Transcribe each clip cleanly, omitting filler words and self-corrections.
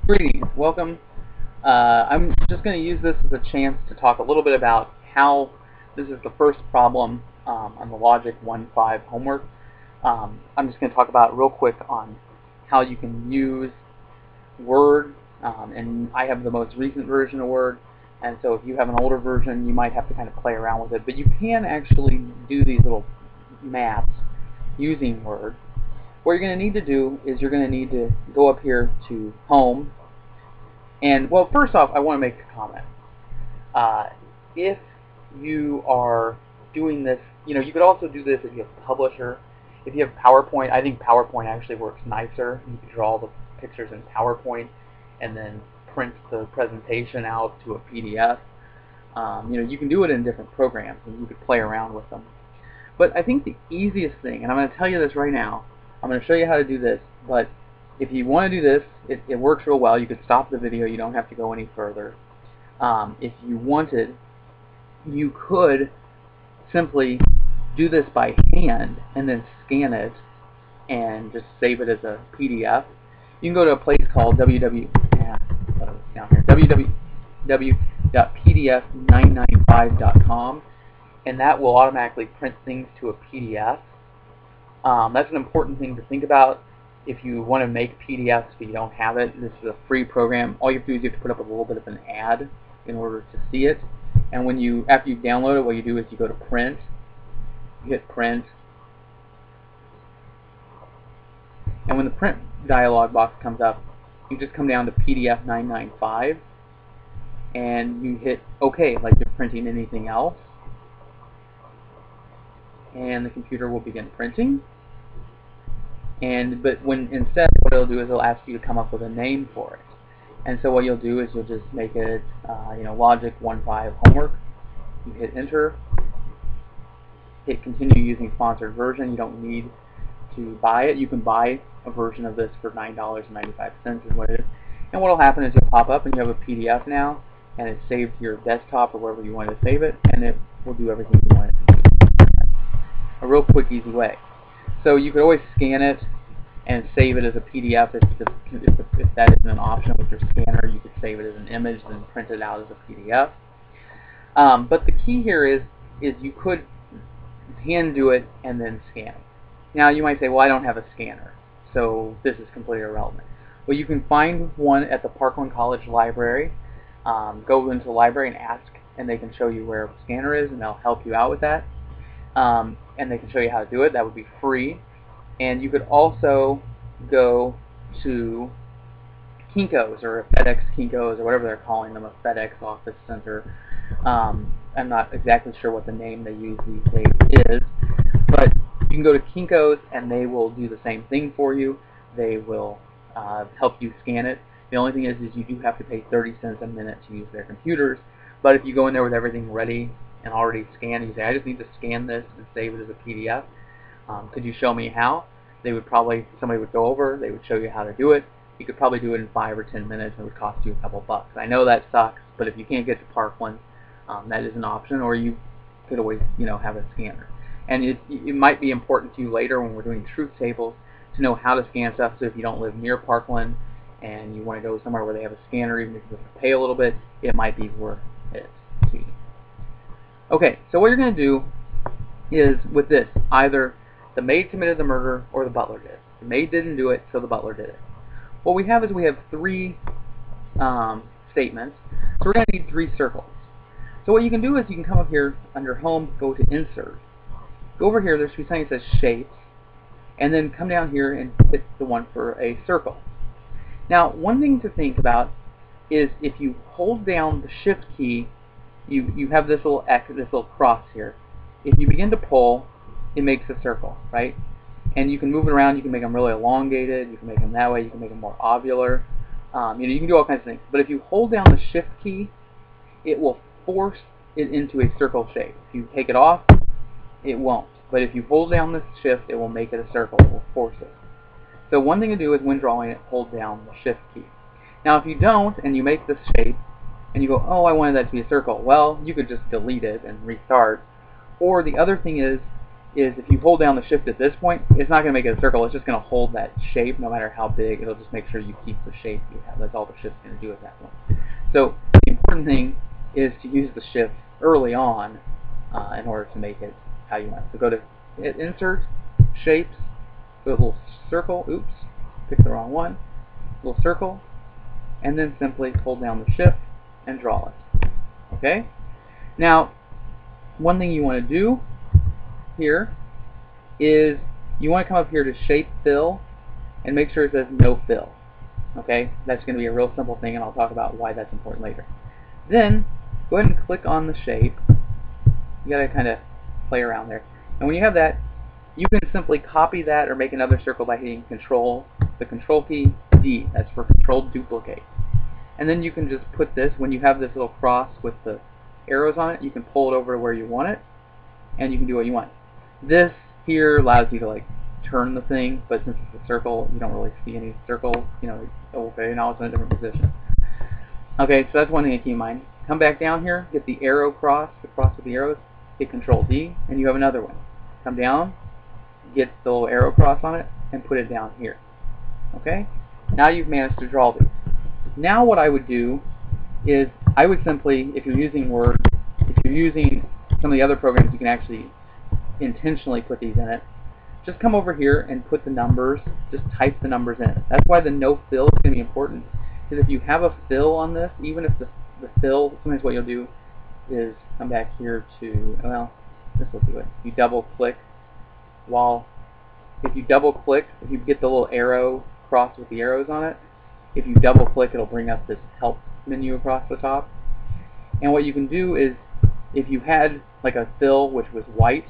Greetings, welcome. I'm just going to use this as a chance to talk a little bit about how this is the first problem on the logic15 homework. I'm just going to talk about real quick on how you can use Word, and I have the most recent version of Word, and so if you have an older version you might have to kind of play around with it, but you can actually do these little maps using Word. What you're going to need to do is you're going to need to go up here to Home. And, well, first off, I want to make a comment. If you are doing this, you could also do this if you have Publisher. If you have PowerPoint, I think PowerPoint actually works nicer. You can draw the pictures in PowerPoint and then print the presentation out to a PDF. You can do it in different programs, and you could play around with them. But I think the easiest thing, and I'm going to tell you this right now, I'm going to show you how to do this, but if you want to do this, it works real well. You could stop the video. You don't have to go any further. If you wanted, you could simply do this by hand and then scan it and just save it as a PDF. You can go to a place called www.pdf995.com, and that will automatically print things to a PDF. That's an important thing to think about. If you want to make PDFs but you don't have it, this is a free program. All you have to do is you have to put up a little bit of an ad in order to see it. And after you download it, what you do is you go to print, you hit print, and when the print dialog box comes up, you just come down to PDF 995 and you hit OK like you're printing anything else, and the computer will begin printing. But instead what it'll do is it'll ask you to come up with a name for it. And so what you'll do is you'll just make it logic15 homework. You hit enter, hit continue using sponsored version. You don't need to buy it. You can buy a version of this for $9.95 is what it is. And what will happen is you'll pop up and you have a PDF now, and it's saved to your desktop or wherever you want to save it, and it will do everything you want it to do. A real quick, easy way. So you could always scan it and save it as a PDF if that isn't an option with your scanner. You could save it as an image and print it out as a PDF. But the key here is you could hand do it and then scan it. Now you might say, well, I don't have a scanner, so this is completely irrelevant. Well, you can find one at the Parkland College Library. Go into the library and ask, and they can show you where a scanner is, and they'll help you out with that. And they can show you how to do it. That would be free. And you could also go to Kinko's or FedEx Kinko's or whatever they're calling them, a FedEx office center. I'm not exactly sure what the name they use these days is, but you can go to Kinko's and they will do the same thing for you. They will help you scan it. The only thing is you do have to pay 30 cents a minute to use their computers. But if you go in there with everything ready and already scanned, you say, I just need to scan this and save it as a PDF. Could you show me how? Somebody would go over, they would show you how to do it. You could probably do it in 5 or 10 minutes, and it would cost you a couple bucks. I know that sucks, but if you can't get to Parkland, that is an option, or you could always have a scanner. And it might be important to you later when we're doing truth tables to know how to scan stuff, so if you don't live near Parkland and you want to go somewhere where they have a scanner, even if you have to pay a little bit, it might be worth it to you. Okay, so what you're going to do is with this, either the maid committed the murder or the butler did. The maid didn't do it, so the butler did it. What we have is we have three statements, so we're going to need 3 circles. So what you can do is you can come up here under Home, go to Insert. Go over here, there should be something that says Shapes, and then come down here and hit the one for a circle. Now, one thing to think about is if you hold down the Shift key, you have this little X, this little cross here. If you begin to pull, it makes a circle, right? And you can move it around. You can make them really elongated. You can make them that way. You can make them more ovular. You can do all kinds of things. But if you hold down the Shift key, it will force it into a circle shape. If you take it off, it won't. But if you hold down the Shift, it will make it a circle. It will force it. So one thing to do is when drawing it, hold down the Shift key. Now if you don't, and you make this shape, and you go, oh, I wanted that to be a circle, well, you could just delete it and restart. Or the other thing is is if you hold down the shift at this point, it's not going to make it a circle. It's just going to hold that shape no matter how big. It'll just make sure you keep the shape you have. That's all the shift's going to do at that point. So the important thing is to use the shift early on in order to make it how you want it. So go to Insert, Shapes, go to a little circle. Oops, picked the wrong one. Little circle, and then simply hold down the shift and draw it. Okay? Now, one thing you want to do here is you want to come up here to Shape Fill and make sure it says No Fill. Okay? That's going to be a real simple thing, and I'll talk about why that's important later. Then, go ahead and click on the shape. You got to kind of play around there. And when you have that, you can simply copy that or make another circle by hitting the Control key, D. That's for Control Duplicate. And then you can just put this, when you have this little cross with the arrows on it, you can pull it over to where you want it, and you can do what you want. This here allows you to like turn the thing, but since it's a circle, you don't really see any circles. You know, okay, now it's in a different position. Okay, so that's one thing to keep in mind. Come back down here, get the arrow cross, the cross with the arrows, hit Control D, and you have another one. Come down, get the little arrow cross on it, and put it down here. Okay? Now you've managed to draw these. Now what I would do is I would simply, if you're using Word, if you're using some of the other programs, you can actually intentionally put these in it. Just come over here and put the numbers, just type the numbers in. That's why the no fill is going to be important, because if you have a fill on this, even if the fill, sometimes what you'll do is come back here to, well, this will do it. You double click if you get the little arrow cross with the arrows on it, if you double click, it'll bring up this help menu across the top. And what you can do is, if you had like a fill which was white,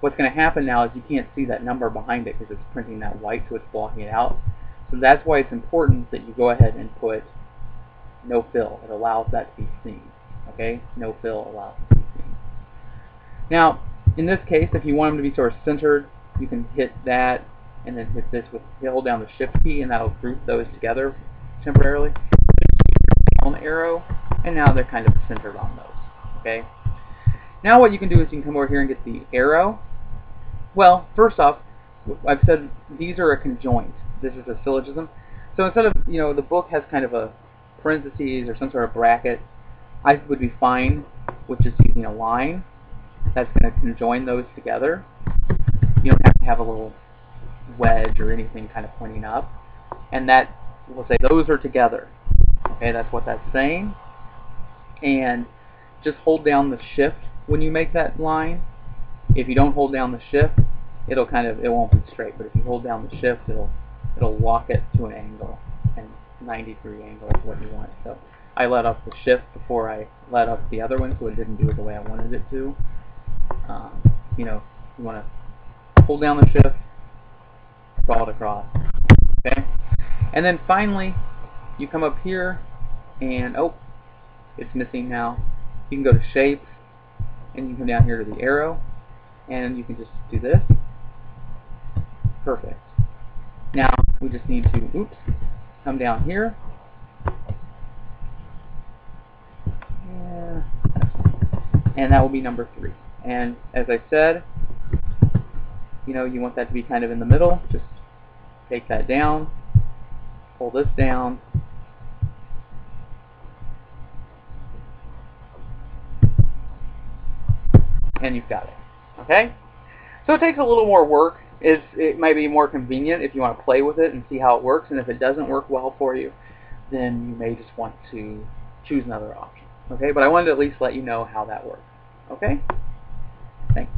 what's going to happen now is you can't see that number behind it because it's printing that white, so it's blocking it out. So that's why it's important that you go ahead and put no fill. It allows that to be seen. Okay? No fill allows it to be seen. Now, in this case, if you want them to be sort of centered, you can hit that and then hit this with, hold down the shift key, and that'll group those together temporarily. Down arrow, and now they're kind of centered on those. Okay? Now what you can do is you can come over here and get the arrow. Well, first off, I've said these are a conjoint. This is a syllogism. So instead of, you know, the book has kind of a parentheses or some sort of bracket, I would be fine with just using a line that's going to conjoin those together. You don't have to have a little wedge or anything kind of pointing up. And that will say those are together. Okay, that's what that's saying. And just hold down the shift when you make that line. If you don't hold down the shift, it won't be straight. But if you hold down the shift, it'll lock it to an angle, and 90-degree angle is what you want. So I let up the shift before I let up the other one, so it didn't do it the way I wanted it to. You know, you want to hold down the shift, draw it across. Okay, and then finally, you come up here, and oh, it's missing now. You can go to Shapes, and you can come down here to the arrow, and you can just do this. Perfect. Now we just need to, come down here. Yeah, and that will be number 3. And as I said, you know, you want that to be kind of in the middle. Just take that down, pull this down, and you've got it. Okay? So it takes a little more work. It might be more convenient if you want to play with it and see how it works, and if it doesn't work well for you, then you may just want to choose another option. Okay? But I wanted to at least let you know how that works. Okay? Thanks.